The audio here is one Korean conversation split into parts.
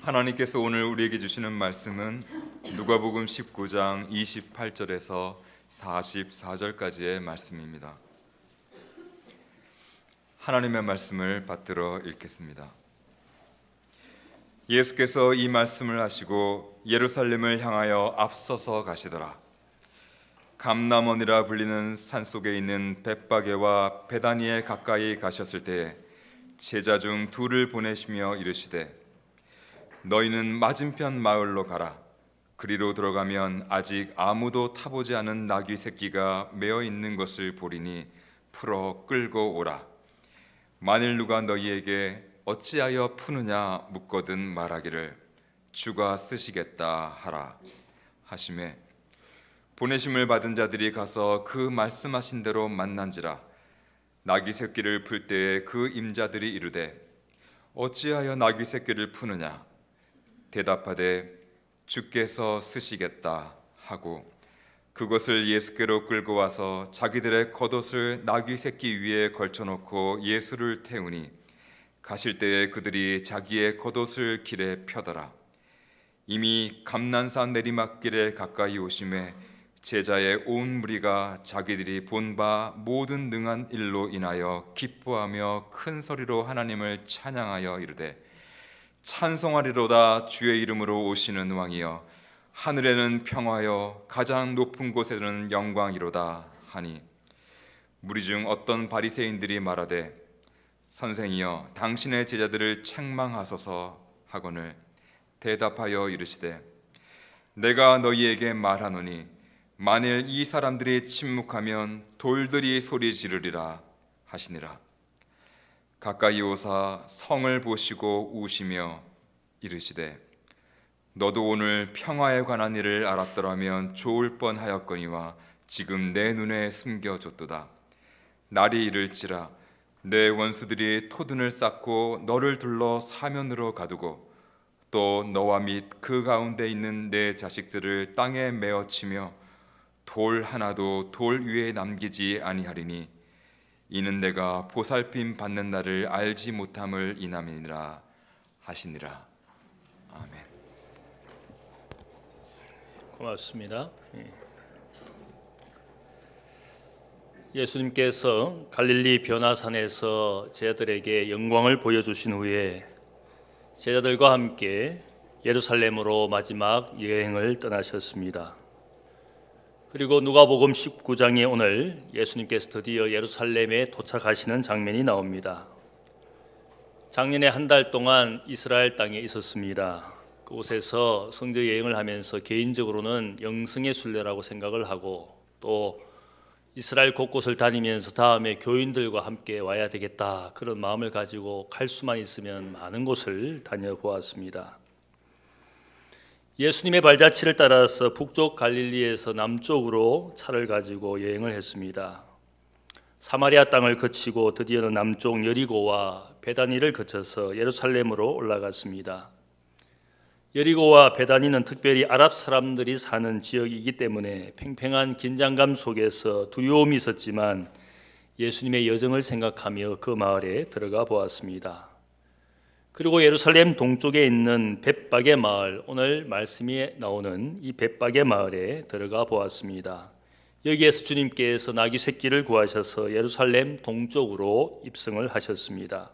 하나님께서 오늘 우리에게 주시는 말씀은 누가복음 19장 28절에서 44절까지의 말씀입니다. 하나님의 말씀을 받들어 읽겠습니다. 예수께서 이 말씀을 하시고 예루살렘을 향하여 앞서서 가시더라. 감람원이라 불리는 산속에 있는 벳바게와 베다니에 가까이 가셨을 때에 제자 중 둘을 보내시며 이르시되 너희는 맞은편 마을로 가라. 그리로 들어가면 아직 아무도 타보지 않은 나귀 새끼가 메어 있는 것을 보리니 풀어 끌고 오라. 만일 누가 너희에게 어찌하여 푸느냐 묻거든 말하기를 주가 쓰시겠다 하라 하시매 보내심을 받은 자들이 가서 그 말씀하신 대로 만난지라. 나귀 새끼를 풀 때에 그 임자들이 이르되 어찌하여 나귀 새끼를 푸느냐 대답하되 주께서 쓰시겠다 하고 그것을 예수께로 끌고 와서 자기들의 겉옷을 나귀 새끼 위에 걸쳐놓고 예수를 태우니 가실 때에 그들이 자기의 겉옷을 길에 펴더라. 이미 감난산 내리막길에 가까이 오심에 제자의 온 무리가 자기들이 본 바 모든 능한 일로 인하여 기뻐하며 큰 소리로 하나님을 찬양하여 이르되 찬송하리로다. 주의 이름으로 오시는 왕이여 하늘에는 평화여 가장 높은 곳에는 영광이로다 하니 무리 중 어떤 바리새인들이 말하되 선생이여 당신의 제자들을 책망하소서 하거늘 대답하여 이르시되 내가 너희에게 말하노니 만일 이 사람들이 침묵하면 돌들이 소리 지르리라 하시니라. 가까이 오사 성을 보시고 우시며 이르시되 너도 오늘 평화에 관한 일을 알았더라면 좋을 뻔하였거니와 지금 내 눈에 숨겨졌도다. 날이 이를지라 내 원수들이 토둔을 쌓고 너를 둘러 사면으로 가두고 또 너와 및 그 가운데 있는 내 자식들을 땅에 메어치며 돌 하나도 돌 위에 남기지 아니하리니 이는 내가 보살핌 받는 날을 알지 못함을 인함이니라 하시니라. 아멘. 고맙습니다. 예수님께서 갈릴리 변화산에서 제자들에게 영광을 보여주신 후에 제자들과 함께 예루살렘으로 마지막 여행을 떠나셨습니다. 그리고 누가복음 19장에 오늘 예수님께서 드디어 예루살렘에 도착하시는 장면이 나옵니다. 작년에 한 달 동안 이스라엘 땅에 있었습니다. 그곳에서 성지 여행을 하면서 개인적으로는 영성의 순례라고 생각을 하고 또 이스라엘 곳곳을 다니면서 다음에 교인들과 함께 와야 되겠다 그런 마음을 가지고 갈 수만 있으면 많은 곳을 다녀보았습니다. 예수님의 발자취를 따라서 북쪽 갈릴리에서 남쪽으로 차를 가지고 여행을 했습니다. 사마리아 땅을 거치고 드디어는 남쪽 여리고와 베다니를 거쳐서 예루살렘으로 올라갔습니다. 여리고와 베다니는 특별히 아랍 사람들이 사는 지역이기 때문에 팽팽한 긴장감 속에서 두려움이 있었지만 예수님의 여정을 생각하며 그 마을에 들어가 보았습니다. 그리고 예루살렘 동쪽에 있는 벳바게 마을, 오늘 말씀이 나오는 이 벳바게 마을에 들어가 보았습니다. 여기에서 주님께서 나귀 새끼를 구하셔서 예루살렘 동쪽으로 입성을 하셨습니다.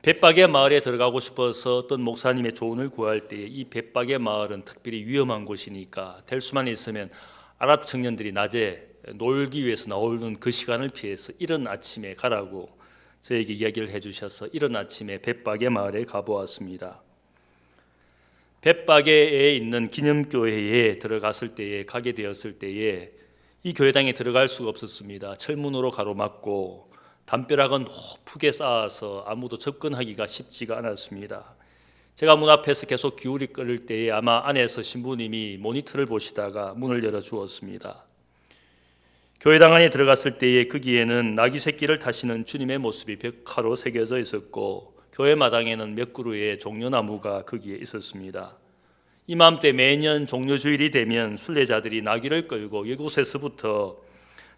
벳바게 마을에 들어가고 싶어서 어떤 목사님의 조언을 구할 때 이 벳바게 마을은 특별히 위험한 곳이니까 될 수만 있으면 아랍 청년들이 낮에 놀기 위해서 나오는 그 시간을 피해서 이른 아침에 가라고 저에게 이야기를 해주셔서 이른 아침에 벳바게 마을에 가보았습니다. 벳바게에 있는 기념교회에 들어갔을 때에 가게 되었을 때에 이 교회당에 들어갈 수가 없었습니다. 철문으로 가로막고 담벼락은 높게 쌓아서 아무도 접근하기가 쉽지가 않았습니다. 제가 문 앞에서 계속 기울이 끓을 때에 아마 안에서 신부님이 모니터를 보시다가 문을 열어주었습니다. 교회당 안에 들어갔을 때에 거기에는 나귀 새끼를 타시는 주님의 모습이 벽화로 새겨져 있었고 교회 마당에는 몇 그루의 종려나무가 거기에 있었습니다. 이맘때 매년 종려주일이 되면 순례자들이 나귀를 끌고 이곳에서부터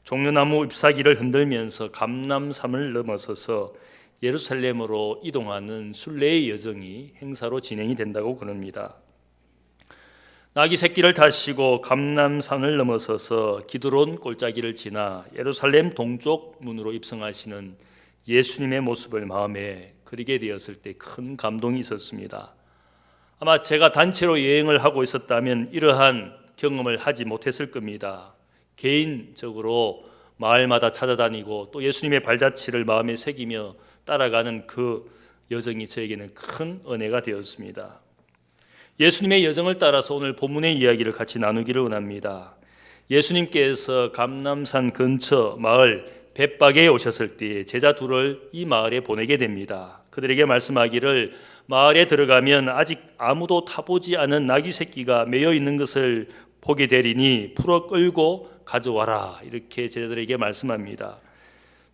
종려나무 잎사귀를 흔들면서 감람산을 넘어서서 예루살렘으로 이동하는 순례의 여정이 행사로 진행이 된다고 그럽니다. 나귀 새끼를 타시고 감람산을 넘어서서 기드론 골짜기를 지나 예루살렘 동쪽 문으로 입성하시는 예수님의 모습을 마음에 그리게 되었을 때 큰 감동이 있었습니다. 아마 제가 단체로 여행을 하고 있었다면 이러한 경험을 하지 못했을 겁니다. 개인적으로 마을마다 찾아다니고 또 예수님의 발자취를 마음에 새기며 따라가는 그 여정이 저에게는 큰 은혜가 되었습니다. 예수님의 여정을 따라서 오늘 본문의 이야기를 같이 나누기를 원합니다. 예수님께서 감람산 근처 마을 벳박에 오셨을 때 제자 둘을 이 마을에 보내게 됩니다. 그들에게 말씀하기를 마을에 들어가면 아직 아무도 타보지 않은 나귀 새끼가 매여 있는 것을 보게 되리니 풀어 끌고 가져와라, 이렇게 제자들에게 말씀합니다.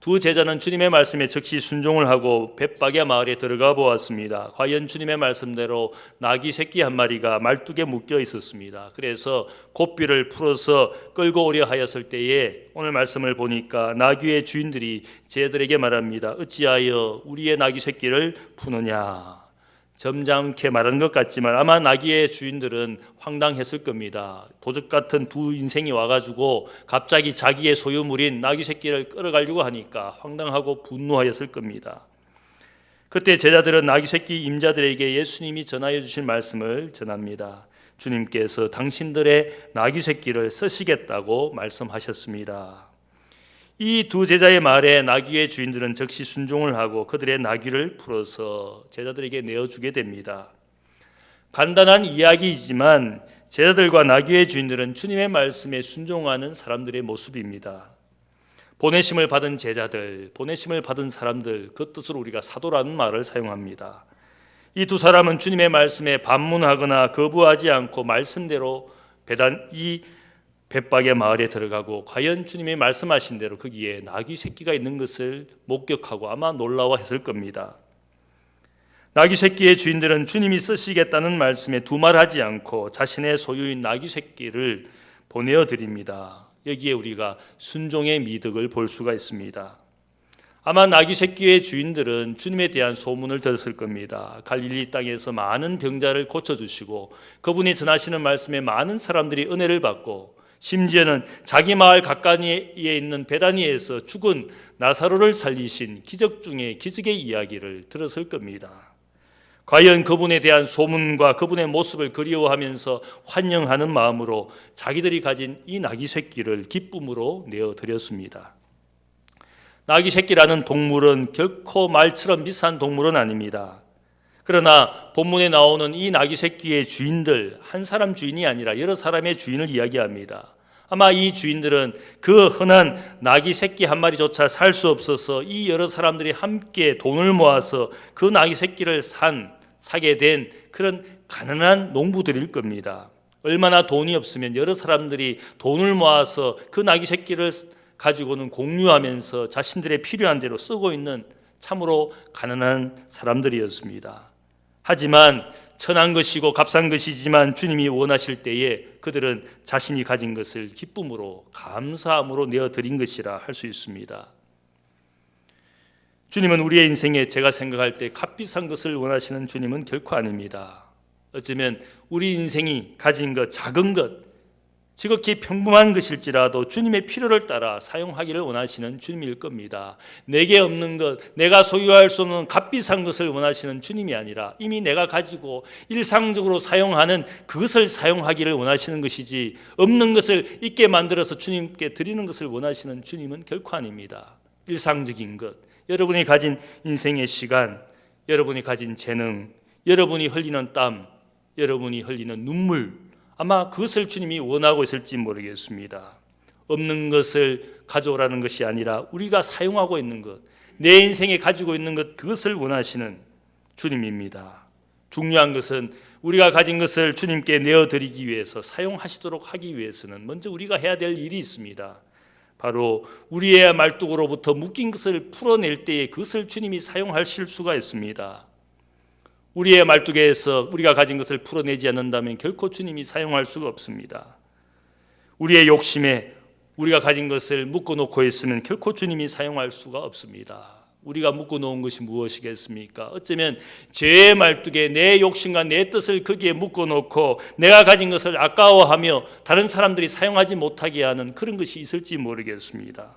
두 제자는 주님의 말씀에 즉시 순종을 하고 벳박야 마을에 들어가 보았습니다. 과연 주님의 말씀대로 나귀 새끼 한 마리가 말뚝에 묶여 있었습니다. 그래서 고삐를 풀어서 끌고 오려 하였을 때에 오늘 말씀을 보니까 나귀의 주인들이 제자들에게 말합니다. 어찌하여 우리의 나귀 새끼를 푸느냐. 점잖게 말하는 것 같지만 아마 나귀의 주인들은 황당했을 겁니다. 도적 같은 두 인생이 와가지고 갑자기 자기의 소유물인 나귀 새끼를 끌어가려고 하니까 황당하고 분노하였을 겁니다. 그때 제자들은 나귀 새끼 임자들에게 예수님이 전하여 주실 말씀을 전합니다. 주님께서 당신들의 나귀 새끼를 쓰시겠다고 말씀하셨습니다. 이 두 제자의 말에 나귀의 주인들은 즉시 순종을 하고 그들의 나귀를 풀어서 제자들에게 내어주게 됩니다. 간단한 이야기이지만 제자들과 나귀의 주인들은 주님의 말씀에 순종하는 사람들의 모습입니다. 보내심을 받은 제자들, 보내심을 받은 사람들, 그 뜻으로 우리가 사도라는 말을 사용합니다. 이 두 사람은 주님의 말씀에 반문하거나 거부하지 않고 말씀대로 이 벳박의 마을에 들어가고 과연 주님이 말씀하신 대로 거기에 나귀 새끼가 있는 것을 목격하고 아마 놀라워했을 겁니다. 나귀 새끼의 주인들은 주님이 쓰시겠다는 말씀에 두말하지 않고 자신의 소유인 나귀 새끼를 보내어 드립니다. 여기에 우리가 순종의 미덕을 볼 수가 있습니다. 아마 나귀 새끼의 주인들은 주님에 대한 소문을 들었을 겁니다. 갈릴리 땅에서 많은 병자를 고쳐주시고 그분이 전하시는 말씀에 많은 사람들이 은혜를 받고 심지어는 자기 마을 가까이에 있는 베다니에서 죽은 나사로를 살리신 기적 중에 기적의 이야기를 들었을 겁니다. 과연 그분에 대한 소문과 그분의 모습을 그리워하면서 환영하는 마음으로 자기들이 가진 이 나귀 새끼를 기쁨으로 내어드렸습니다. 나귀 새끼라는 동물은 결코 말처럼 비싼 동물은 아닙니다. 그러나 본문에 나오는 이 나귀 새끼의 주인들, 한 사람 주인이 아니라 여러 사람의 주인을 이야기합니다. 아마 이 주인들은 그 흔한 나귀 새끼 한 마리조차 살 수 없어서 이 여러 사람들이 함께 돈을 모아서 그 나귀 새끼를 사게 된 그런 가난한 농부들일 겁니다. 얼마나 돈이 없으면 여러 사람들이 돈을 모아서 그 나귀 새끼를 가지고는 공유하면서 자신들의 필요한 대로 쓰고 있는 참으로 가난한 사람들이었습니다. 하지만 천한 것이고 값싼 것이지만 주님이 원하실 때에 그들은 자신이 가진 것을 기쁨으로 감사함으로 내어드린 것이라 할 수 있습니다. 주님은 우리의 인생에 제가 생각할 때 값비싼 것을 원하시는 주님은 결코 아닙니다. 어쩌면 우리 인생이 가진 것, 작은 것, 지극히 평범한 것일지라도 주님의 필요를 따라 사용하기를 원하시는 주님일 겁니다. 내게 없는 것, 내가 소유할 수 없는 값비싼 것을 원하시는 주님이 아니라 이미 내가 가지고 일상적으로 사용하는 그것을 사용하기를 원하시는 것이지, 없는 것을 있게 만들어서 주님께 드리는 것을 원하시는 주님은 결코 아닙니다. 일상적인 것, 여러분이 가진 인생의 시간, 여러분이 가진 재능, 여러분이 흘리는 땀, 여러분이 흘리는 눈물, 아마 그것을 주님이 원하고 있을지 모르겠습니다. 없는 것을 가져오라는 것이 아니라 우리가 사용하고 있는 것, 내 인생에 가지고 있는 것, 그것을 원하시는 주님입니다. 중요한 것은 우리가 가진 것을 주님께 내어드리기 위해서, 사용하시도록 하기 위해서는 먼저 우리가 해야 될 일이 있습니다. 바로 우리의 말뚝으로부터 묶인 것을 풀어낼 때에 그것을 주님이 사용하실 수가 있습니다. 우리의 말뚝에서 우리가 가진 것을 풀어내지 않는다면 결코 주님이 사용할 수가 없습니다. 우리의 욕심에 우리가 가진 것을 묶어놓고 있으면 결코 주님이 사용할 수가 없습니다. 우리가 묶어놓은 것이 무엇이겠습니까? 어쩌면 죄의 말뚝에 내 욕심과 내 뜻을 거기에 묶어놓고 내가 가진 것을 아까워하며 다른 사람들이 사용하지 못하게 하는 그런 것이 있을지 모르겠습니다.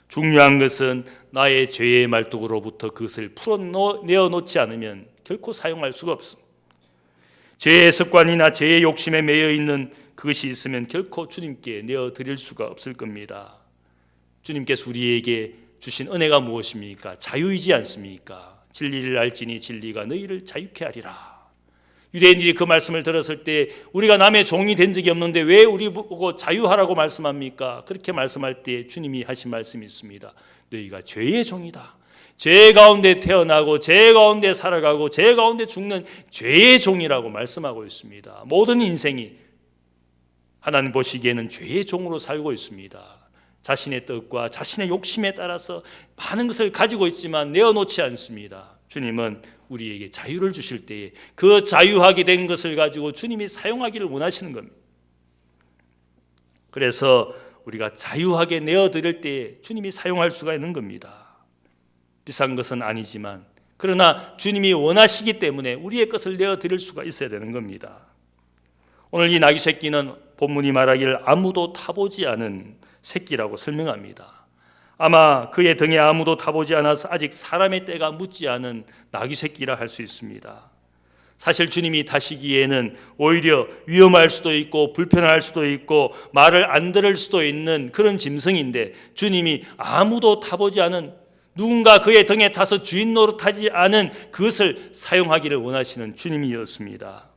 중요한 것은 나의 죄의 말뚝으로부터 그것을 풀어내어놓지 않으면 결코 사용할 수가 없습니다. 죄의 습관이나 죄의 욕심에 매여 있는 그것이 있으면 결코 주님께 내어드릴 수가 없을 겁니다. 주님께서 우리에게 주신 은혜가 무엇입니까? 자유이지 않습니까? 진리를 알지니 진리가 너희를 자유케 하리라. 유대인들이 그 말씀을 들었을 때 우리가 남의 종이 된 적이 없는데 왜 우리 보고 자유하라고 말씀합니까? 그렇게 말씀할 때 주님이 하신 말씀이 있습니다. 너희가 죄의 종이다. 죄 가운데 태어나고 죄 가운데 살아가고 죄 가운데 죽는 죄의 종이라고 말씀하고 있습니다. 모든 인생이 하나님 보시기에는 죄의 종으로 살고 있습니다. 자신의 뜻과 자신의 욕심에 따라서 많은 것을 가지고 있지만 내어놓지 않습니다. 주님은 우리에게 자유를 주실 때에 그 자유하게 된 것을 가지고 주님이 사용하기를 원하시는 겁니다. 그래서 우리가 자유하게 내어드릴 때에 주님이 사용할 수가 있는 겁니다. 비싼 것은 아니지만 그러나 주님이 원하시기 때문에 우리의 것을 내어드릴 수가 있어야 되는 겁니다. 오늘 이 나귀 새끼는 본문이 말하기를 아무도 타보지 않은 새끼라고 설명합니다. 아마 그의 등에 아무도 타보지 않아서 아직 사람의 때가 묻지 않은 나귀 새끼라 할 수 있습니다. 사실 주님이 타시기에는 오히려 위험할 수도 있고 불편할 수도 있고 말을 안 들을 수도 있는 그런 짐승인데 주님이 아무도 타보지 않은 누군가 그의 등에 타서 주인 노릇하지 않은 그것을 사용하기를 원하시는 주님이었습니다.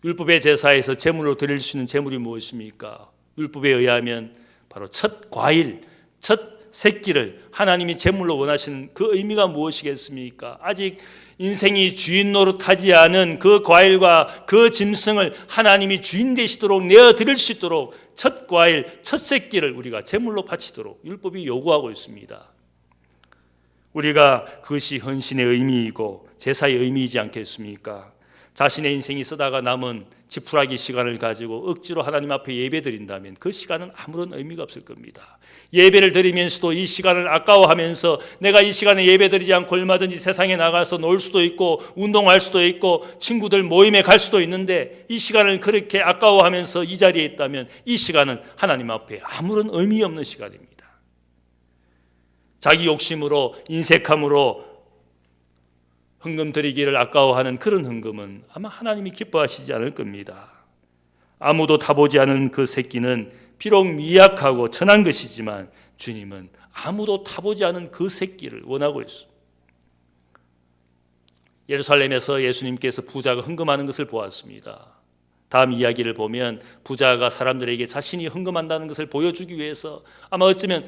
율법의 제사에서 제물로 드릴 수 있는 제물이 무엇입니까? 율법에 의하면 바로 첫 과일, 첫 새끼를 하나님이 제물로 원하시는 그 의미가 무엇이겠습니까? 아직 인생이 주인 노릇하지 않은 그 과일과 그 짐승을 하나님이 주인 되시도록 내어드릴 수 있도록 첫 과일, 첫 새끼를 우리가 제물로 바치도록 율법이 요구하고 있습니다. 우리가 그것이 헌신의 의미이고 제사의 의미이지 않겠습니까? 자신의 인생이 쓰다가 남은 지푸라기 시간을 가지고 억지로 하나님 앞에 예배 드린다면 그 시간은 아무런 의미가 없을 겁니다. 예배를 드리면서도 이 시간을 아까워하면서 내가 이 시간에 예배 드리지 않고 얼마든지 세상에 나가서 놀 수도 있고 운동할 수도 있고 친구들 모임에 갈 수도 있는데 이 시간을 그렇게 아까워하면서 이 자리에 있다면 이 시간은 하나님 앞에 아무런 의미 없는 시간입니다. 자기 욕심으로 인색함으로 헌금 드리기를 아까워하는 그런 헌금은 아마 하나님이 기뻐하시지 않을 겁니다. 아무도 타보지 않은 그 새끼는 비록 미약하고 천한 것이지만 주님은 아무도 타보지 않은 그 새끼를 원하고 있습니다. 예루살렘에서 예수님께서 부자가 헌금하는 것을 보았습니다. 다음 이야기를 보면 부자가 사람들에게 자신이 헌금한다는 것을 보여주기 위해서 아마 어쩌면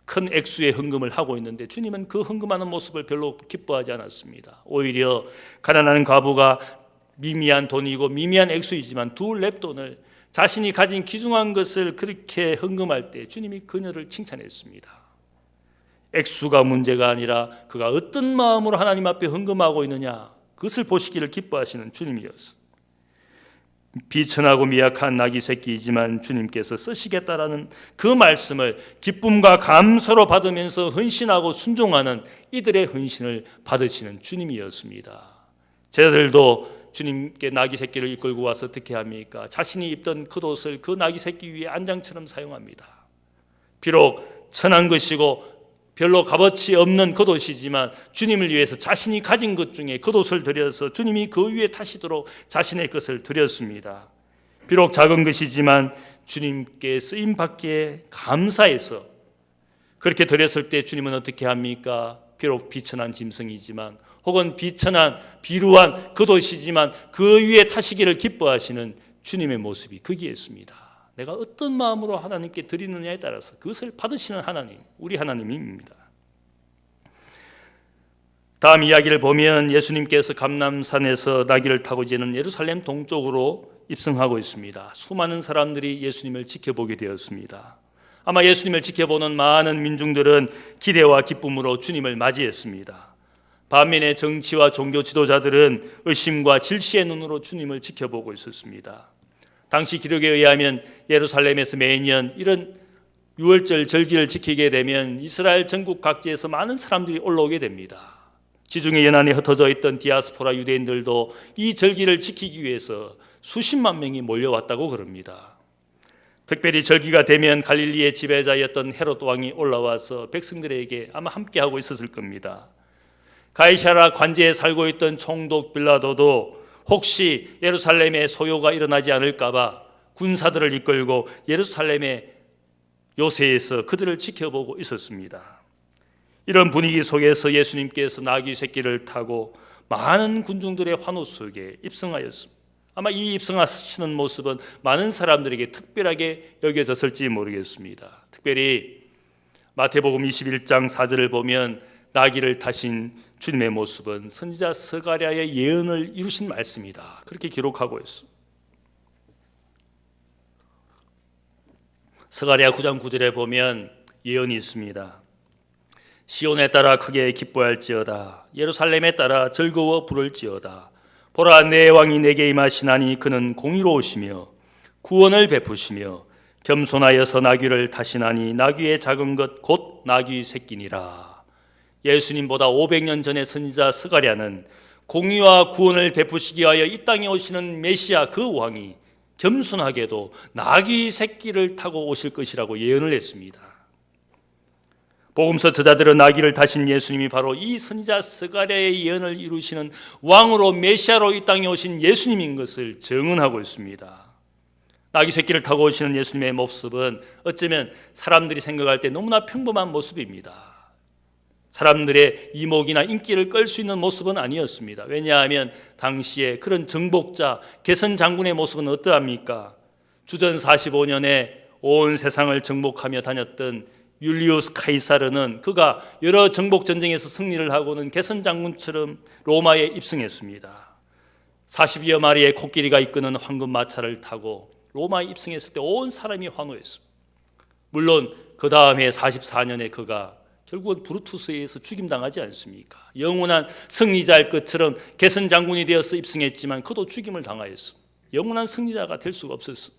큰 액수의 헌금을 하고 있는데 주님은 그 헌금하는 모습을 별로 기뻐하지 않았습니다. 오히려 가난한 과부가 미미한 돈이고 미미한 액수이지만 두 렙돈을 자신이 가진 귀중한 것을 그렇게 헌금할 때 주님이 그녀를 칭찬했습니다. 액수가 문제가 아니라 그가 어떤 마음으로 하나님 앞에 헌금하고 있느냐 그것을 보시기를 기뻐하시는 주님이었습니다. 비천하고 미약한 나귀 새끼이지만 주님께서 쓰시겠다라는 그 말씀을 기쁨과 감사로 받으면서 헌신하고 순종하는 이들의 헌신을 받으시는 주님이었습니다. 제자들도 주님께 나귀 새끼를 이끌고 와서 어떻게 합니까? 자신이 입던 겉옷을 그 나귀 새끼 위에 안장처럼 사용합니다. 비록 천한 것이고 별로 값어치 없는 겉옷이지만 주님을 위해서 자신이 가진 것 중에 겉옷을 드려서 주님이 그 위에 타시도록 자신의 것을 드렸습니다. 비록 작은 것이지만 주님께 쓰임받기에 감사해서 그렇게 드렸을 때 주님은 어떻게 합니까? 비록 비천한 짐승이지만 혹은 비천한 비루한 겉옷이지만 그 위에 타시기를 기뻐하시는 주님의 모습이 거기에 있습니다. 내가 어떤 마음으로 하나님께 드리느냐에 따라서 그것을 받으시는 하나님, 우리 하나님입니다. 다음 이야기를 보면 예수님께서 감람산에서 나귀를 타고 이제는 예루살렘 동쪽으로 입성하고 있습니다. 수많은 사람들이 예수님을 지켜보게 되었습니다. 아마 예수님을 지켜보는 많은 민중들은 기대와 기쁨으로 주님을 맞이했습니다. 반면에 정치와 종교 지도자들은 의심과 질시의 눈으로 주님을 지켜보고 있었습니다. 당시 기록에 의하면 예루살렘에서 매년 이런 유월절 절기를 지키게 되면 이스라엘 전국 각지에서 많은 사람들이 올라오게 됩니다. 지중해 연안에 흩어져 있던 디아스포라 유대인들도 이 절기를 지키기 위해서 수십만 명이 몰려왔다고 그럽니다. 특별히 절기가 되면 갈릴리의 지배자였던 헤롯 왕이 올라와서 백성들에게 아마 함께하고 있었을 겁니다. 가이사라 관제에 살고 있던 총독 빌라도도 혹시 예루살렘에 소요가 일어나지 않을까 봐 군사들을 이끌고 예루살렘의 요새에서 그들을 지켜보고 있었습니다. 이런 분위기 속에서 예수님께서 나귀 새끼를 타고 많은 군중들의 환호 속에 입성하였습니다. 아마 이 입성하시는 모습은 많은 사람들에게 특별하게 여겨졌을지 모르겠습니다. 특별히 마태복음 21장 4절을 보면 나귀를 타신 주님의 모습은 선지자 스가랴의 예언을 이루신 말씀이다. 그렇게 기록하고 있습니다. 스가랴 9장 9절에 보면 예언이 있습니다. 시온에 따라 크게 기뻐할지어다. 예루살렘에 따라 즐거워 부를지어다. 보라, 내 왕이 내게 임하시나니 그는 공의로우시며 구원을 베푸시며 겸손하여서 나귀를 타시나니 나귀의 작은 것 곧 나귀 새끼니라. 예수님보다 500년 전의 선지자 스가랴는 공의와 구원을 베푸시기 위하여 이 땅에 오시는 메시아 그 왕이 겸손하게도 나귀 새끼를 타고 오실 것이라고 예언을 했습니다. 복음서 저자들은 나귀를 타신 예수님이 바로 이 선지자 스가랴의 예언을 이루시는 왕으로 메시아로 이 땅에 오신 예수님인 것을 증언하고 있습니다. 나귀 새끼를 타고 오시는 예수님의 모습은 어쩌면 사람들이 생각할 때 너무나 평범한 모습입니다. 사람들의 이목이나 인기를 끌 수 있는 모습은 아니었습니다. 왜냐하면 당시에 그런 정복자 개선 장군의 모습은 어떠합니까? 주전 45년에 온 세상을 정복하며 다녔던 율리우스 카이사르는 그가 여러 정복 전쟁에서 승리를 하고는 개선 장군처럼 로마에 입성했습니다. 40여 마리의 코끼리가 이끄는 황금 마차를 타고 로마에 입성했을 때 온 사람이 환호했습니다. 물론 그 다음에 44년에 그가 결국은 브루투스에 의해서 죽임당하지 않습니까? 영원한 승리자일 것처럼 개선 장군이 되어서 입성했지만 그도 죽임을 당하였습니다. 영원한 승리자가 될 수가 없었습니다.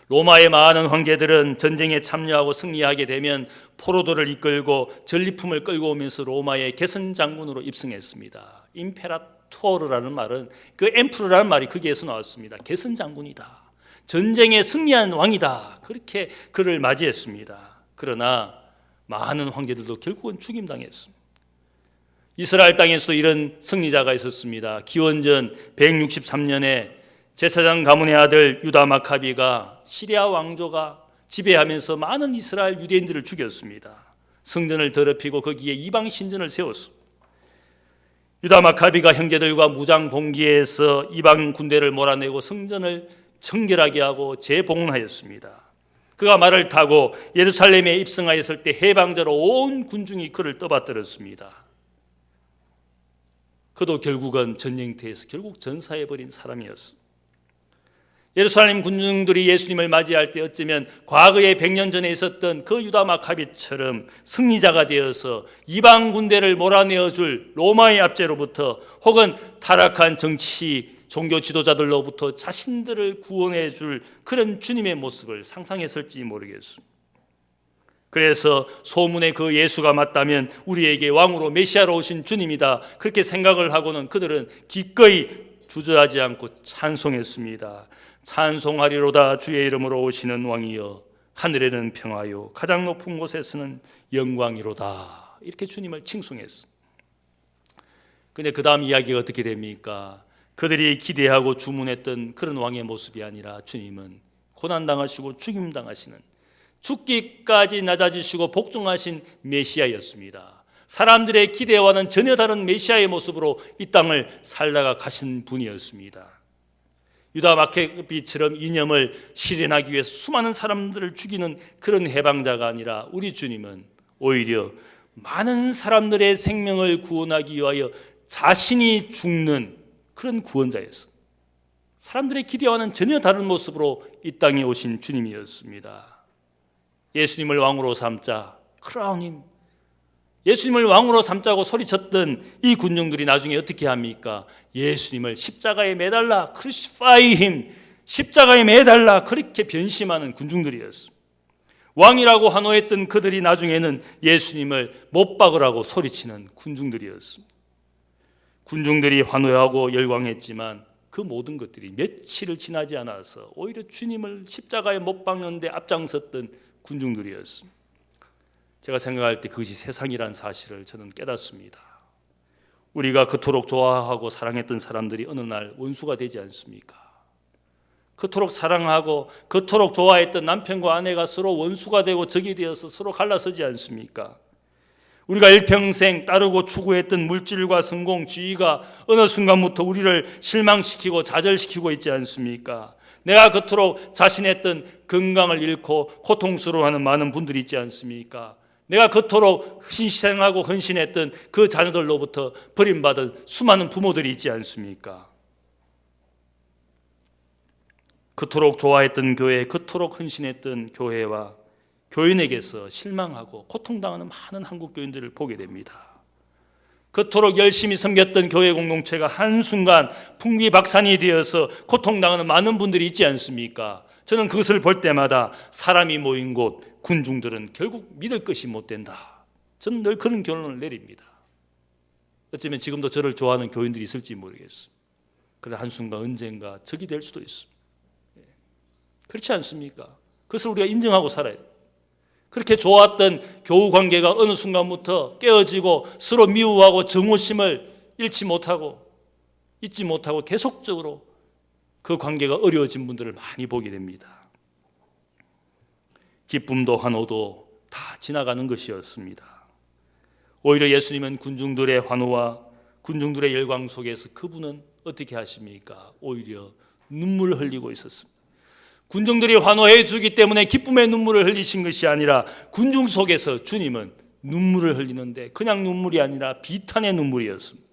로마의 많은 황제들은 전쟁에 참여하고 승리하게 되면 포로들을 이끌고 전리품을 끌고 오면서 로마의 개선 장군으로 입성했습니다. 임페라토르라는 말은 그 엠프르라는 말이 거기에서 나왔습니다. 개선 장군이다. 전쟁에 승리한 왕이다. 그렇게 그를 맞이했습니다. 그러나 많은 황제들도 결국은 죽임당했습니다. 이스라엘 땅에서도 이런 승리자가 있었습니다. 기원전 163년에 제사장 가문의 아들 유다 마카비가 시리아 왕조가 지배하면서 많은 이스라엘 유대인들을 죽였습니다. 성전을 더럽히고 거기에 이방 신전을 세웠습니다. 유다 마카비가 형제들과 무장 봉기해서 이방 군대를 몰아내고 성전을 청결하게 하고 재봉헌하였습니다. 그가 말을 타고 예루살렘에 입성하였을 때 해방자로 온 군중이 그를 떠받들었습니다. 그도 결국은 전쟁터에서 결국 전사해버린 사람이었습니다. 예루살렘 군중들이 예수님을 맞이할 때 어쩌면 과거에 100년 전에 있었던 그 유다 마카비처럼 승리자가 되어서 이방 군대를 몰아내어줄 로마의 압제로부터 혹은 타락한 정치 종교 지도자들로부터 자신들을 구원해줄 그런 주님의 모습을 상상했을지 모르겠습니다. 그래서 소문에 그 예수가 맞다면 우리에게 왕으로 메시아로 오신 주님이다. 그렇게 생각을 하고는 그들은 기꺼이 주저하지 않고 찬송했습니다. 찬송하리로다 주의 이름으로 오시는 왕이여 하늘에는 평화요 가장 높은 곳에서는 영광이로다. 이렇게 주님을 칭송했습니다. 그런데 그 다음 이야기가 어떻게 됩니까? 그들이 기대하고 주문했던 그런 왕의 모습이 아니라 주님은 고난당하시고 죽임당하시는 죽기까지 낮아지시고 복종하신 메시아였습니다. 사람들의 기대와는 전혀 다른 메시아의 모습으로 이 땅을 살다가 가신 분이었습니다. 유다 마카비처럼 이념을 실현하기 위해서 수많은 사람들을 죽이는 그런 해방자가 아니라 우리 주님은 오히려 많은 사람들의 생명을 구원하기 위하여 자신이 죽는 그런 구원자였습니다. 사람들의 기대와는 전혀 다른 모습으로 이 땅에 오신 주님이었습니다. 예수님을 왕으로 삼자, 크라운님, 예수님을 왕으로 삼자고 소리쳤던 이 군중들이 나중에 어떻게 합니까? 예수님을 십자가에 매달라, 크루시파이 힘, 십자가에 매달라, 그렇게 변심하는 군중들이었습니다. 왕이라고 환호했던 그들이 나중에는 예수님을 못 박으라고 소리치는 군중들이었습니다. 군중들이 환호하고 열광했지만 그 모든 것들이 며칠을 지나지 않아서 오히려 주님을 십자가에 못 박는 데 앞장섰던 군중들이었습니다. 제가 생각할 때 그것이 세상이란 사실을 저는 깨닫습니다. 우리가 그토록 좋아하고 사랑했던 사람들이 어느 날 원수가 되지 않습니까? 그토록 사랑하고 그토록 좋아했던 남편과 아내가 서로 원수가 되고 적이 되어서 서로 갈라서지 않습니까? 우리가 일평생 따르고 추구했던 물질과 성공, 지위가 어느 순간부터 우리를 실망시키고 좌절시키고 있지 않습니까? 내가 그토록 자신했던 건강을 잃고 고통스러워하는 많은 분들이 있지 않습니까? 내가 그토록 희생하고 헌신했던 그 자녀들로부터 버림받은 수많은 부모들이 있지 않습니까? 그토록 좋아했던 교회, 그토록 헌신했던 교회와 교인에게서 실망하고 고통당하는 많은 한국 교인들을 보게 됩니다. 그토록 열심히 섬겼던 교회 공동체가 한순간 풍비박산이 되어서 고통당하는 많은 분들이 있지 않습니까? 저는 그것을 볼 때마다 사람이 모인 곳 군중들은 결국 믿을 것이 못 된다. 저는 늘 그런 결론을 내립니다. 어쩌면 지금도 저를 좋아하는 교인들이 있을지 모르겠어요. 그러나 한순간 언젠가 적이 될 수도 있습니다. 그렇지 않습니까? 그것을 우리가 인정하고 살아야 돼요. 그렇게 좋았던 교우 관계가 어느 순간부터 깨어지고 서로 미워하고 정오심을 잃지 못하고 잊지 못하고 계속적으로 그 관계가 어려워진 분들을 많이 보게 됩니다. 기쁨도 환호도 다 지나가는 것이었습니다. 오히려 예수님은 군중들의 환호와 군중들의 열광 속에서 그분은 어떻게 하십니까? 오히려 눈물을 흘리고 있었습니다. 군중들이 환호해 주기 때문에 기쁨의 눈물을 흘리신 것이 아니라 군중 속에서 주님은 눈물을 흘리는데 그냥 눈물이 아니라 비탄의 눈물이었습니다.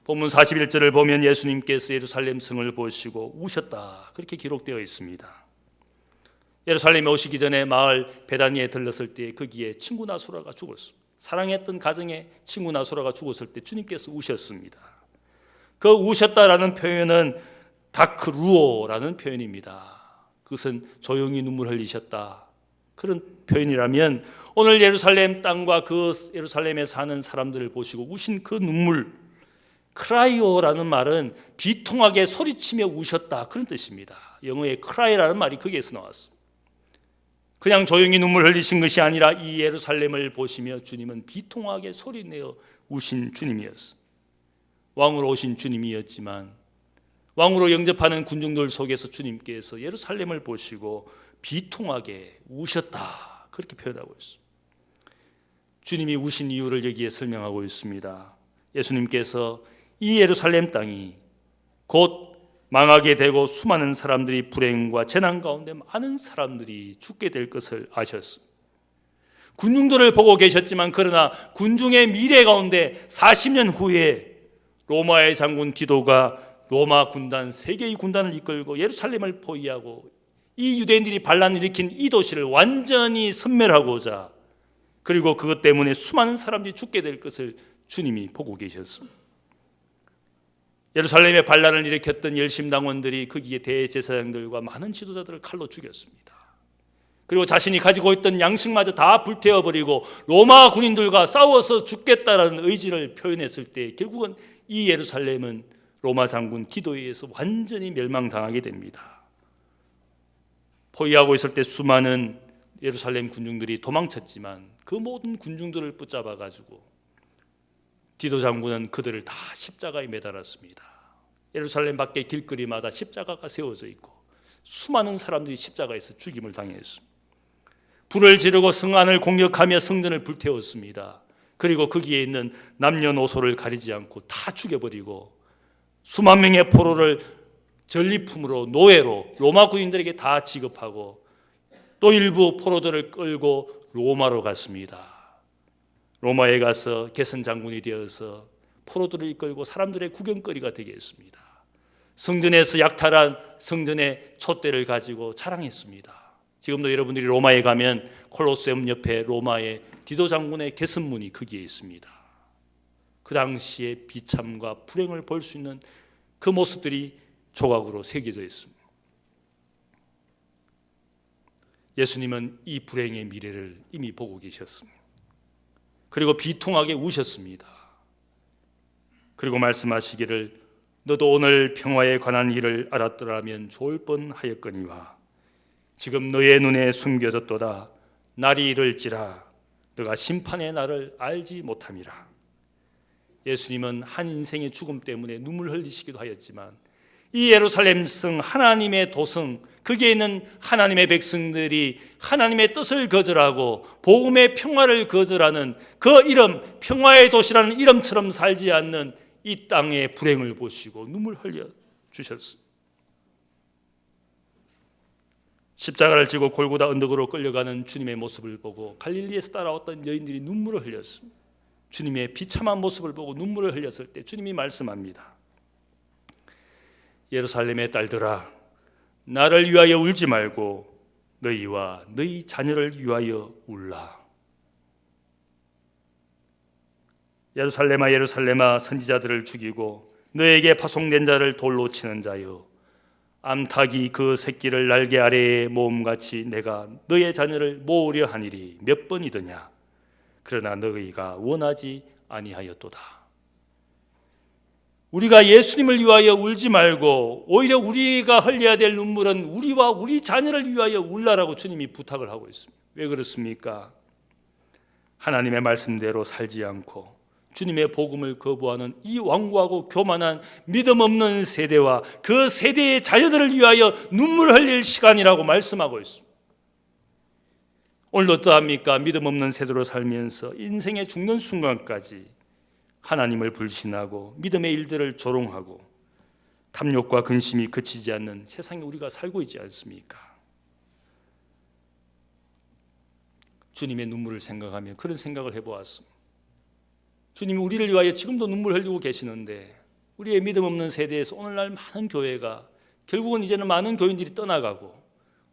본문 41절을 보면 예수님께서 예루살렘 성을 보시고 우셨다 그렇게 기록되어 있습니다. 예루살렘에 오시기 전에 마을 베다니에 들렀을 때 거기에 친구 나소라가 죽었습니다. 사랑했던 가정에 친구 나소라가 죽었을 때 주님께서 우셨습니다. 그 우셨다라는 표현은 다크루오라는 표현입니다. 그것은 조용히 눈물 흘리셨다 그런 표현이라면 오늘 예루살렘 땅과 그 예루살렘에 사는 사람들을 보시고 우신 그 눈물, 크라이오라는 말은 비통하게 소리치며 우셨다 그런 뜻입니다. 영어의 크라이라는 말이 거기에서 나왔습니다. 그냥 조용히 눈물 흘리신 것이 아니라 이 예루살렘을 보시며 주님은 비통하게 소리내어 우신 주님이었습니다. 왕으로 오신 주님이었지만 왕으로 영접하는 군중들 속에서 주님께서 예루살렘을 보시고 비통하게 우셨다 그렇게 표현하고 있습니다. 주님이 우신 이유를 여기에 설명하고 있습니다. 예수님께서 이 예루살렘 땅이 곧 망하게 되고 수많은 사람들이 불행과 재난 가운데 많은 사람들이 죽게 될 것을 아셨습니다. 군중들을 보고 계셨지만 그러나 군중의 미래 가운데 40년 후에 로마의 장군 디도가 로마 군단, 세계의 군단을 이끌고 예루살렘을 포위하고 이 유대인들이 반란을 일으킨 이 도시를 완전히 섬멸하고자 그리고 그것 때문에 수많은 사람들이 죽게 될 것을 주님이 보고 계셨습니다. 예루살렘에 반란을 일으켰던 열심당원들이 거기에 대제사장들과 많은 지도자들을 칼로 죽였습니다. 그리고 자신이 가지고 있던 양식마저 다 불태워버리고 로마 군인들과 싸워서 죽겠다라는 의지를 표현했을 때 결국은 이 예루살렘은 로마 장군 디도에 의해서 완전히 멸망당하게 됩니다. 포위하고 있을 때 수많은 예루살렘 군중들이 도망쳤지만 그 모든 군중들을 붙잡아 가지고 디도 장군은 그들을 다 십자가에 매달았습니다. 예루살렘 밖의 길거리마다 십자가가 세워져 있고 수많은 사람들이 십자가에서 죽임을 당했습니다. 불을 지르고 성 안을 공격하며 성전을 불태웠습니다. 그리고 거기에 있는 남녀노소를 가리지 않고 다 죽여버리고 수만 명의 포로를 전리품으로 노예로 로마 군인들에게 다 지급하고 또 일부 포로들을 끌고 로마로 갔습니다. 로마에 가서 개선 장군이 되어서 포로들을 이끌고 사람들의 구경거리가 되게 했습니다. 성전에서 약탈한 성전의 촛대를 가지고 자랑했습니다. 지금도 여러분들이 로마에 가면 콜로세움 옆에 로마의 디도 장군의 개선문이 거기에 있습니다. 그 당시의 비참과 불행을 볼 수 있는 그 모습들이 조각으로 새겨져 있습니다. 예수님은 이 불행의 미래를 이미 보고 계셨습니다. 그리고 비통하게 우셨습니다. 그리고 말씀하시기를 너도 오늘 평화에 관한 일을 알았더라면 좋을 뻔하였거니와 지금 너의 눈에 숨겨졌도다. 날이 이를지라 너가 심판의 날을 알지 못함이라. 예수님은 한 인생의 죽음 때문에 눈물 흘리시기도 하였지만 이 예루살렘 성 하나님의 도성, 거기에 있는 하나님의 백성들이 하나님의 뜻을 거절하고 복음의 평화를 거절하는 그 이름, 평화의 도시라는 이름처럼 살지 않는 이 땅의 불행을 보시고 눈물 흘려 주셨습니다. 십자가를 지고 골고다 언덕으로 끌려가는 주님의 모습을 보고 갈릴리에서 따라왔던 여인들이 눈물을 흘렸습니다. 주님의 비참한 모습을 보고 눈물을 흘렸을 때 주님이 말씀합니다. 예루살렘의 딸들아, 나를 위하여 울지 말고 너희와 너희 자녀를 위하여 울라. 예루살렘아 예루살렘아, 선지자들을 죽이고 너에게 파송된 자를 돌로 치는 자여, 암탉이 그 새끼를 날개 아래에 모음같이 내가 너의 자녀를 모으려 하니리 몇 번이더냐. 그러나 너희가 원하지 아니하였도다. 우리가 예수님을 위하여 울지 말고 오히려 우리가 흘려야 될 눈물은 우리와 우리 자녀를 위하여 울라라고 주님이 부탁을 하고 있습니다. 왜 그렇습니까? 하나님의 말씀대로 살지 않고 주님의 복음을 거부하는 이 완고하고 교만한 믿음 없는 세대와 그 세대의 자녀들을 위하여 눈물 흘릴 시간이라고 말씀하고 있습니다. 오늘 어떠합니까? 믿음 없는 세대로 살면서 인생의 죽는 순간까지 하나님을 불신하고 믿음의 일들을 조롱하고 탐욕과 근심이 그치지 않는 세상에 우리가 살고 있지 않습니까? 주님의 눈물을 생각하며 그런 생각을 해보았습니다. 주님이 우리를 위하여 지금도 눈물 흘리고 계시는데 우리의 믿음 없는 세대에서 오늘날 많은 교회가 결국은 이제는 많은 교인들이 떠나가고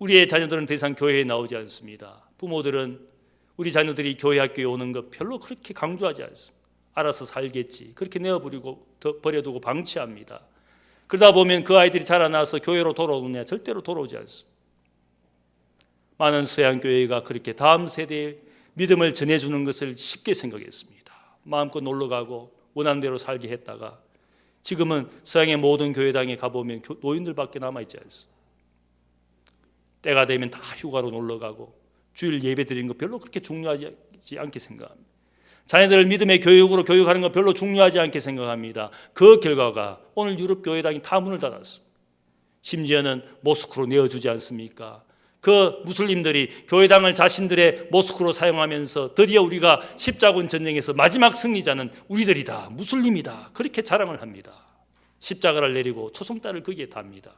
우리의 자녀들은 더 이상 교회에 나오지 않습니다. 부모들은 우리 자녀들이 교회 학교에 오는 것 별로 그렇게 강조하지 않습니다. 알아서 살겠지 그렇게 내어버리고 버려두고 방치합니다. 그러다 보면 그 아이들이 자라나서 교회로 돌아오느냐? 절대로 돌아오지 않습니다. 많은 서양교회가 그렇게 다음 세대에 믿음을 전해주는 것을 쉽게 생각했습니다. 마음껏 놀러가고 원하는 대로 살게 했다가 지금은 서양의 모든 교회당에 가보면 노인들밖에 남아있지 않습니다. 때가 되면 다 휴가로 놀러가고 주일 예배 드리는 거 별로 그렇게 중요하지 않게 생각합니다. 자녀들을 믿음의 교육으로 교육하는 거 별로 중요하지 않게 생각합니다. 그 결과가 오늘 유럽 교회당이 다 문을 닫았습니다. 심지어는 모스크로 내어주지 않습니까? 그 무슬림들이 교회당을 자신들의 모스크로 사용하면서 드디어 우리가 십자군 전쟁에서 마지막 승리자는 우리들이다, 무슬림이다 그렇게 자랑을 합니다. 십자가를 내리고 초승달을 거기에 답니다.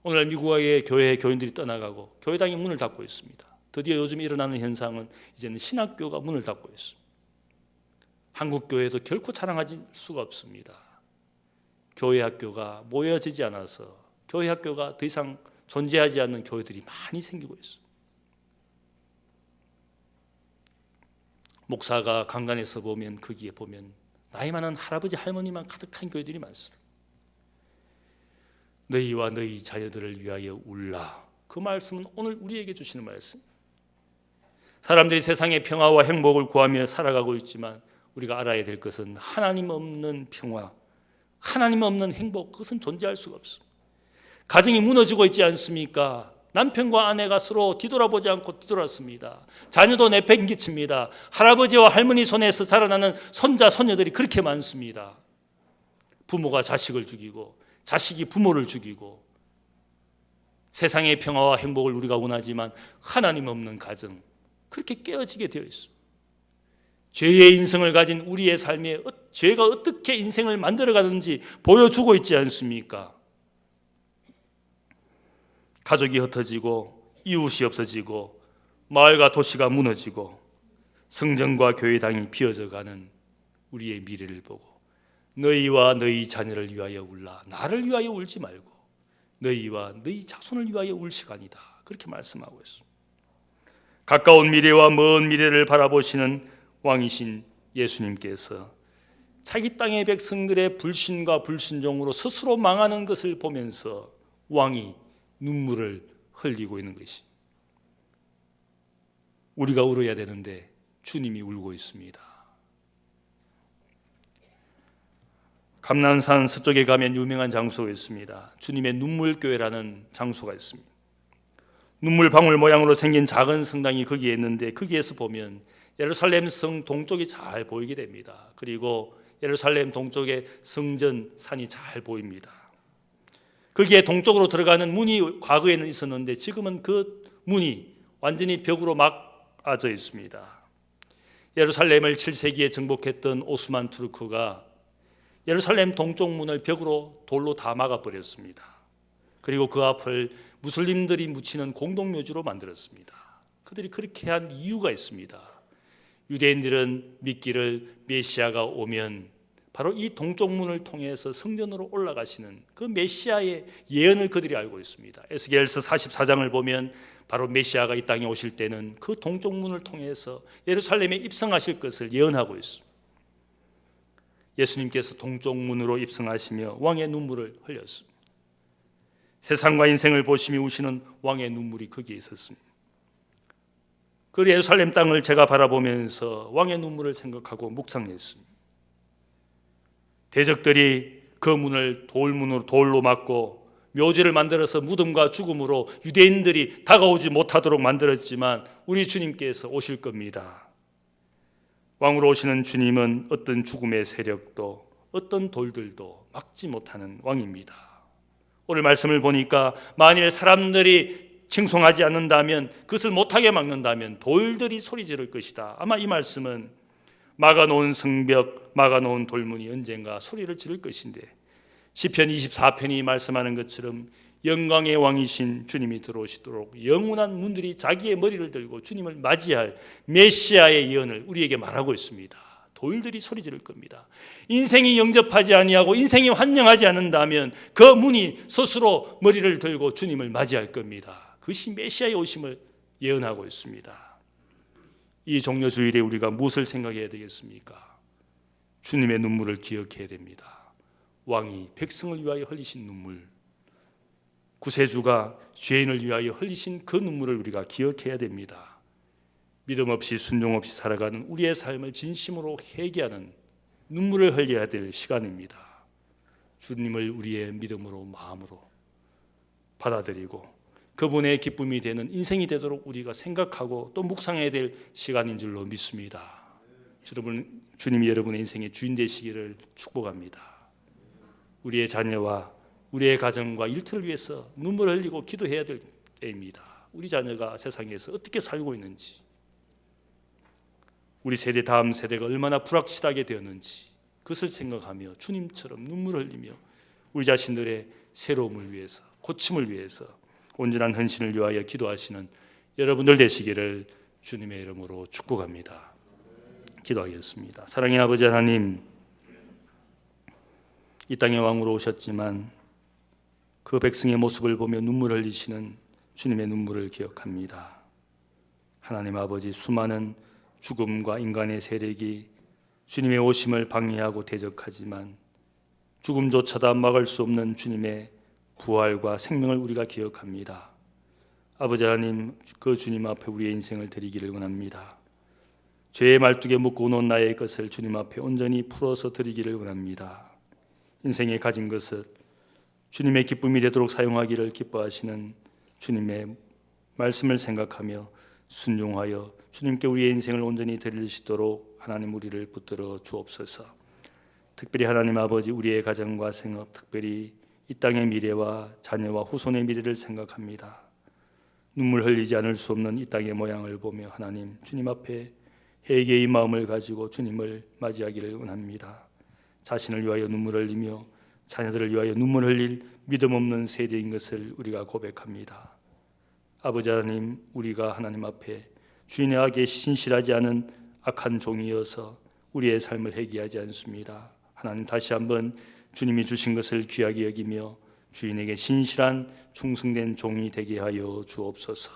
오늘 미국의 교회 교인들이 떠나가고 교회당이 문을 닫고 있습니다. 드디어 요즘 일어나는 현상은 이제는 신학교가 문을 닫고 있습니다. 한국 교회도 결코 자랑하지 수가 없습니다. 교회 학교가 모여지지 않아서 교회 학교가 더 이상 존재하지 않는 교회들이 많이 생기고 있습니다. 목사가 강단에서 보면 거기에 보면 나이 많은 할아버지 할머니만 가득한 교회들이 많습니다. 너희와 너희 자녀들을 위하여 울라. 그 말씀은 오늘 우리에게 주시는 말씀. 사람들이 세상의 평화와 행복을 구하며 살아가고 있지만 우리가 알아야 될 것은 하나님 없는 평화, 하나님 없는 행복, 그것은 존재할 수가 없습니다. 가정이 무너지고 있지 않습니까? 남편과 아내가 서로 뒤돌아보지 않고 뒤돌았습니다. 자녀도 내팽개칩니다. 할아버지와 할머니 손에서 자라나는 손자, 손녀들이 그렇게 많습니다. 부모가 자식을 죽이고 자식이 부모를 죽이고 세상의 평화와 행복을 우리가 원하지만 하나님 없는 가정, 그렇게 깨어지게 되어 있습니다. 죄의 인성을 가진 우리의 삶에 죄가 어떻게 인생을 만들어가는지 보여주고 있지 않습니까? 가족이 흩어지고 이웃이 없어지고 마을과 도시가 무너지고 성전과 교회당이 비어져가는 우리의 미래를 보고 너희와 너희 자녀를 위하여 울라. 나를 위하여 울지 말고 너희와 너희 자손을 위하여 울 시간이다. 그렇게 말씀하고 있습니다. 가까운 미래와 먼 미래를 바라보시는 왕이신 예수님께서 자기 땅의 백성들의 불신과 불신종으로 스스로 망하는 것을 보면서 왕이 눈물을 흘리고 있는 것입니다. 우리가 울어야 되는데 주님이 울고 있습니다. 감난산 서쪽에 가면 유명한 장소가 있습니다. 주님의 눈물교회라는 장소가 있습니다. 눈물 방울 모양으로 생긴 작은 성당이 거기에 있는데 거기에서 보면 예루살렘 성 동쪽이 잘 보이게 됩니다. 그리고 예루살렘 동쪽의 성전 산이 잘 보입니다. 거기에 동쪽으로 들어가는 문이 과거에는 있었는데 지금은 그 문이 완전히 벽으로 막아져 있습니다. 예루살렘을 7세기에 정복했던 오스만 투르크가 예루살렘 동쪽 문을 벽으로 돌로 다 막아버렸습니다. 그리고 그 앞을 무슬림들이 묻히는 공동묘지로 만들었습니다. 그들이 그렇게 한 이유가 있습니다. 유대인들은 믿기를 메시아가 오면 바로 이 동쪽 문을 통해서 성전으로 올라가시는 그 메시아의 예언을 그들이 알고 있습니다. 에스겔서 44장을 보면 바로 메시아가 이 땅에 오실 때는 그 동쪽 문을 통해서 예루살렘에 입성하실 것을 예언하고 있습니다. 예수님께서 동쪽 문으로 입성하시며 왕의 눈물을 흘렸습니다. 세상과 인생을 보시며 우시는 왕의 눈물이 거기에 있었습니다. 그 예루살렘 땅을 제가 바라보면서 왕의 눈물을 생각하고 묵상했습니다. 대적들이 그 문을 돌로 막고 묘지를 만들어서 무덤과 죽음으로 유대인들이 다가오지 못하도록 만들었지만 우리 주님께서 오실 겁니다. 왕으로 오시는 주님은 어떤 죽음의 세력도 어떤 돌들도 막지 못하는 왕입니다. 오늘 말씀을 보니까 만일 사람들이 칭송하지 않는다면, 그것을 못하게 막는다면 돌들이 소리 지를 것이다. 아마 이 말씀은 막아놓은 성벽, 막아놓은 돌문이 언젠가 소리를 지를 것인데, 시편 24편이 말씀하는 것처럼 영광의 왕이신 주님이 들어오시도록 영원한 문들이 자기의 머리를 들고 주님을 맞이할 메시아의 예언을 우리에게 말하고 있습니다. 돌들이 소리 지를 겁니다. 인생이 영접하지 아니하고 인생이 환영하지 않는다면 그 문이 스스로 머리를 들고 주님을 맞이할 겁니다. 그것이 메시아의 오심을 예언하고 있습니다. 이 종려주일에 우리가 무엇을 생각해야 되겠습니까? 주님의 눈물을 기억해야 됩니다. 왕이 백성을 위하여 흘리신 눈물, 구세주가 죄인을 위하여 흘리신 그 눈물을 우리가 기억해야 됩니다. 믿음 없이 순종 없이 살아가는 우리의 삶을 진심으로 회개하는 눈물을 흘려야 될 시간입니다. 주님을 우리의 믿음으로 마음으로 받아들이고 그분의 기쁨이 되는 인생이 되도록 우리가 생각하고 또 묵상해야 될 시간인 줄로 믿습니다. 주님이 여러분의 인생의 주인 되시기를 축복합니다. 우리의 자녀와 우리의 가정과 일터를 위해서 눈물을 흘리고 기도해야 될 때입니다. 우리 자녀가 세상에서 어떻게 살고 있는지, 우리 세대 다음 세대가 얼마나 불확실하게 되었는지 그것을 생각하며 주님처럼 눈물을 흘리며 우리 자신들의 새로움을 위해서, 고침을 위해서 온전한 헌신을 위하여 기도하시는 여러분들 되시기를 주님의 이름으로 축복합니다. 기도하겠습니다. 사랑의 아버지 하나님, 이 땅의 왕으로 오셨지만 그 백성의 모습을 보며 눈물을 흘리시는 주님의 눈물을 기억합니다. 하나님 아버지, 수많은 죽음과 인간의 세력이 주님의 오심을 방해하고 대적하지만 죽음조차도 막을 수 없는 주님의 부활과 생명을 우리가 기억합니다. 아버지 하나님, 그 주님 앞에 우리의 인생을 드리기를 원합니다. 죄의 말뚝에 묶어놓은 나의 것을 주님 앞에 온전히 풀어서 드리기를 원합니다. 인생에 가진 것을 주님의 기쁨이 되도록 사용하기를 기뻐하시는 주님의 말씀을 생각하며 순종하여 주님께 우리의 인생을 온전히 드릴 수 있도록 하나님 우리를 붙들어 주옵소서. 특별히 하나님 아버지, 우리의 가정과 생업, 특별히 이 땅의 미래와 자녀와 후손의 미래를 생각합니다. 눈물 흘리지 않을 수 없는 이 땅의 모양을 보며 하나님 주님 앞에 회개의 마음을 가지고 주님을 맞이하기를 원합니다. 자신을 위하여 눈물을 흘리며 자녀들을 위하여 눈물 흘릴 믿음 없는 세대인 것을 우리가 고백합니다. 아버지 하나님, 우리가 하나님 앞에 주인에게 신실하지 않은 악한 종이어서 우리의 삶을 회개하지 않습니다. 하나님, 다시 한번 주님이 주신 것을 귀하게 여기며 주인에게 신실한 충성된 종이 되게 하여 주옵소서.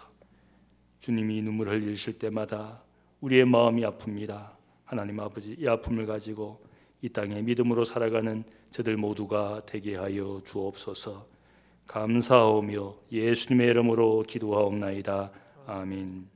주님이 눈물 흘리실 때마다 우리의 마음이 아픕니다. 하나님 아버지, 이 아픔을 가지고 이 땅에 믿음으로 살아가는 저들 모두가 되게 하여 주옵소서. 감사하오며 예수님의 이름으로 기도하옵나이다. 아멘.